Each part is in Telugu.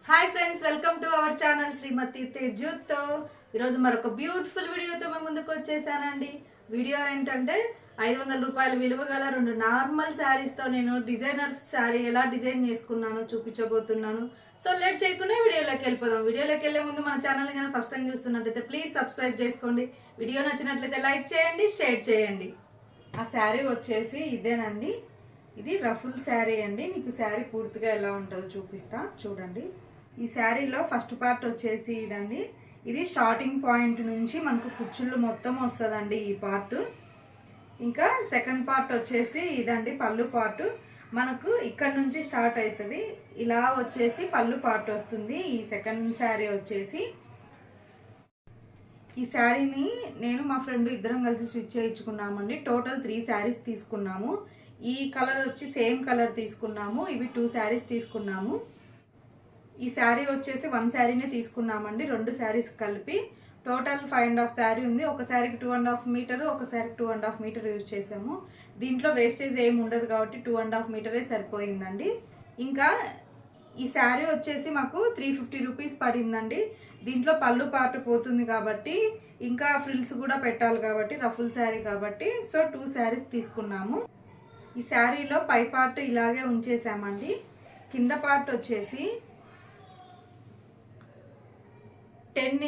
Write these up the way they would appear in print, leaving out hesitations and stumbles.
Hi friends, welcome to our channel Shrimati తేజుతో. ఈరోజు మరొక బ్యూటిఫుల్ వీడియోతో మేము ముందుకు వచ్చేసానండి. వీడియో ఏంటంటే 500 రూపాయల విలువ గల 2 నార్మల్ శారీస్తో నేను డిజైనర్ శారీ ఎలా డిజైన్ చేసుకున్నానో చూపించబోతున్నాను. సో లేట్ చేయకుండా వీడియోలోకి వెళ్ళిపోదాం. వీడియోలోకి వెళ్ళే ముందు మన ఛానల్ కనుక ఫస్ట్ టైం చూస్తున్నట్లయితే ప్లీజ్ సబ్స్క్రైబ్ చేసుకోండి. వీడియో నచ్చినట్లయితే లైక్ చేయండి, షేర్ చేయండి. ఆ శారీ వచ్చేసి ఇదేనండి. ఇది రఫుల్ శారీ అండి. మీకు శారీ పూర్తిగా ఎలా ఉంటుందో చూపిస్తా చూడండి. ఈ శారీలో ఫస్ట్ పార్ట్ వచ్చేసి ఇదండి. ఇది స్టార్టింగ్ పాయింట్ నుంచి మనకు కుచ్చుళ్ళు మొత్తం వస్తుందండి ఈ పార్ట్. ఇంకా సెకండ్ పార్ట్ వచ్చేసి ఇదండి పళ్ళు పార్ట్. మనకు ఇక్కడ నుంచి స్టార్ట్ అవుతుంది, ఇలా వచ్చేసి పళ్ళు పార్ట్ వస్తుంది. ఈ సెకండ్ శారీ వచ్చేసి ఈ శారీని నేను మా ఫ్రెండ్ ఇద్దరం కలిసి స్టిచ్ చేయించుకున్నామండి. టోటల్ 3 శారీస్ తీసుకున్నాము. ఈ కలర్ వచ్చి సేమ్ కలర్ తీసుకున్నాము. ఇవి 2 శారీస్ తీసుకున్నాము. ఈ శారీ వచ్చేసి 1 శారీనే తీసుకున్నామండి. 2 శారీస్ కలిపి టోటల్ 5.5 శారీ ఉంది. ఒక శారీకి 2.5 మీటర్, ఒక శారీకి 2.5 మీటర్ యూజ్ చేసాము. దీంట్లో వేస్టేజ్ ఏమి ఉండదు కాబట్టి 2.5 మీటరే సరిపోయిందండి. ఇంకా ఈ శారీ వచ్చేసి మాకు 350 రూపీస్ పడిందండి. దీంట్లో పళ్ళు పార్ట్ పోతుంది కాబట్టి, ఇంకా ఫ్రిల్స్ కూడా పెట్టాలి కాబట్టి, రఫుల్ శారీ కాబట్టి, సో 2 శారీస్ తీసుకున్నాము. ఈ శారీలో పై పార్ట్ ఇలాగే ఉంచేసామండి. కింద పార్ట్ వచ్చేసి 10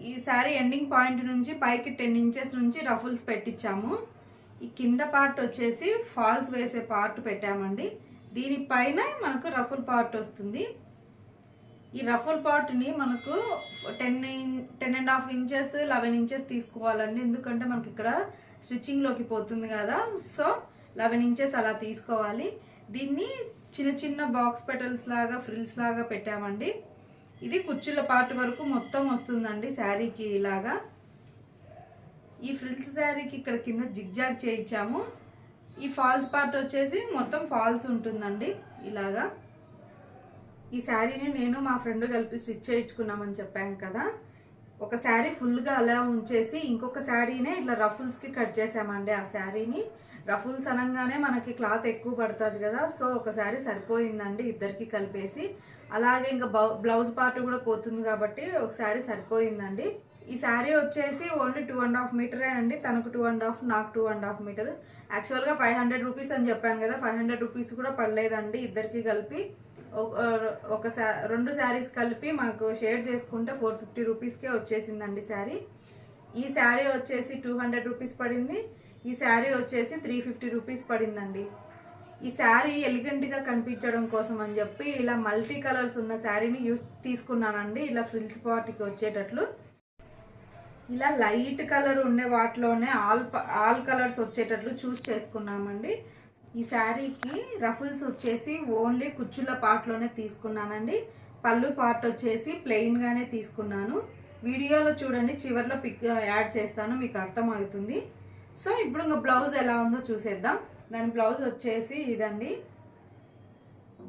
ఈ శారీ ఎండింగ్ పాయింట్ నుంచి పైకి 10 ఇంచెస్ నుంచి రఫుల్స్ పెట్టించాము. ఈ కింద పార్ట్ వచ్చేసి ఫాల్స్ వేసే పార్ట్ పెట్టామండి. దీనిపైన మనకు రఫుల్ పార్ట్ వస్తుంది. ఈ రఫుల్ పార్ట్ని మనకు 10.5 ఇంచెస్ 11 ఇంచెస్ తీసుకోవాలండి. ఎందుకంటే మనకి ఇక్కడ స్టిచ్చింగ్లోకి పోతుంది కదా, సో 11 ఇంచెస్ అలా తీసుకోవాలి. దీన్ని చిన్న చిన్న బాక్స్ పెటల్స్ లాగా ఫ్రిల్స్ లాగా పెట్టామండి. ఇది కుచ్చుల పార్ట్ వరకు మొత్తం వస్తుందండి శారీకి ఇలాగా. ఈ ఫ్రిల్స్ శారీకి ఇక్కడ కింద జిగ్జాగ్ చేయించాము. ఈ ఫాల్స్ పార్ట్ వచ్చేసి మొత్తం ఫాల్స్ ఉంటుందండి ఇలాగా. ఈ శారీని నేను మా ఫ్రెండ్ కలిపి స్టిచ్ చేయించుకున్నామని చెప్పాను కదా. ఒక శారీ ఫుల్గా అలా ఉంచేసి ఇంకొక శారీనే ఇట్లా రఫుల్స్కి కట్ చేసామండి. ఆ శారీని రఫుల్స్ అనగానే మనకి క్లాత్ ఎక్కువ పడుతుంది కదా, సో ఒక శారీ సరిపోయిందండి ఇద్దరికి కలిపేసి. అలాగే ఇంకా బ్లౌజ్ పార్ట్ కూడా పోతుంది కాబట్టి ఒక శారీ సరిపోయిందండి. ఈ శారీ వచ్చేసి ఓన్లీ 2.5 మీటరే అండి. తనకు 2.5, నాకు 2.5 మీటర్. యాక్చువల్గా 500 రూపీస్ అని చెప్పాను కదా, 500 రూపీస్ కూడా పడలేదండి ఇద్దరికి కలిపి. ఒక 2 శారీస్ కలిపి మాకు షేర్ చేసుకుంటే 450 రూపీస్కే వచ్చేసిందండి శారీ. ఈ శారీ వచ్చేసి 200 రూపీస్ పడింది. ఈ శారీ వచ్చేసి 350 రూపీస్ పడిందండి. ఈ శారీ ఎలిగెంట్గా కనిపించడం కోసం అని చెప్పి ఇలా మల్టీ కలర్స్ ఉన్న శారీని తీసుకున్నానండి. ఇలా ఫ్రిల్స్ పార్ట్కి వచ్చేటట్లు ఇలా లైట్ కలర్ ఉండే వాటిలోనే ఆల్ కలర్స్ వచ్చేటట్లు చూస్ చేసుకున్నామండి. ఈ శారీకి రఫుల్స్ వచ్చేసి ఓన్లీ కుచ్చుల పార్ట్లోనే తీసుకున్నానండి. పళ్ళు పార్ట్ వచ్చేసి ప్లెయిన్గానే తీసుకున్నాను. వీడియోలో చూడండి, చివరిలో పిక్ యాడ్ చేస్తాను, మీకు అర్థమవుతుంది. సో ఇప్పుడు ఇంకా బ్లౌజ్ ఎలా ఉందో చూసేద్దాం. దాని బ్లౌజ్ వచ్చేసి ఇదండి.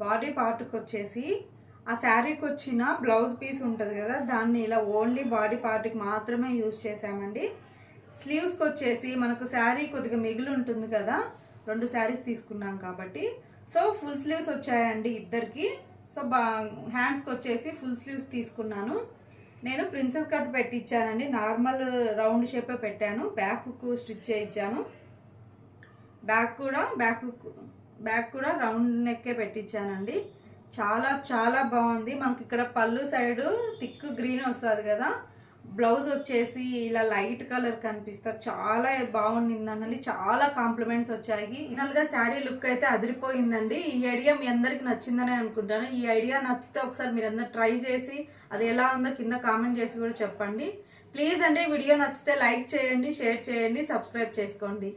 బాడీ పార్ట్కి వచ్చేసి ఆ శారీకి వచ్చిన బ్లౌజ్ పీస్ ఉంటుంది కదా, దాన్ని ఇలా ఓన్లీ బాడీ పార్ట్కి మాత్రమే యూజ్ చేసామండి. స్లీవ్స్కి వచ్చేసి మనకు శారీ కొద్దిగా మిగిలి ఉంటుంది కదా, 2 శారీస్ తీసుకున్నాం కాబట్టి, సో ఫుల్ స్లీవ్స్ వచ్చాయండి ఇద్దరికి. సో హ్యాండ్స్కి వచ్చేసి ఫుల్ స్లీవ్స్ తీసుకున్నాను. నేను ప్రిన్సెస్ కట్ పెట్టించానండి. నార్మల్ రౌండ్ షేపే పెట్టాను. బ్యాక్ స్టిచ్ చేయించాను. బ్యాక్ కూడా రౌండ్ నెక్కే పెట్టించానండి. చాలా చాలా బాగుంది. మనకి ఇక్కడ పళ్ళు సైడు థిక్ గ్రీన్ వస్తుంది కదా, బ్లౌజ్ వచ్చేసి ఇలా లైట్ కలర్ కనిపిస్తా చాలా బాగుండిందండి. చాలా కాంప్లిమెంట్స్ వచ్చాయి. ఫైనల్గా శారీ లుక్ అయితే అదిరిపోయిందండి. ఈ ఐడియా మీ అందరికి నచ్చిందని అనుకుంటాను. ఈ ఐడియా నచ్చితే ఒకసారి మీరు అందరూ ట్రై చేసి అది ఎలా ఉందో కింద కామెంట్ చేసి కూడా చెప్పండి. ప్లీజ్ అండి, వీడియో నచ్చితే లైక్ చేయండి, షేర్ చేయండి, సబ్స్క్రైబ్ చేసుకోండి.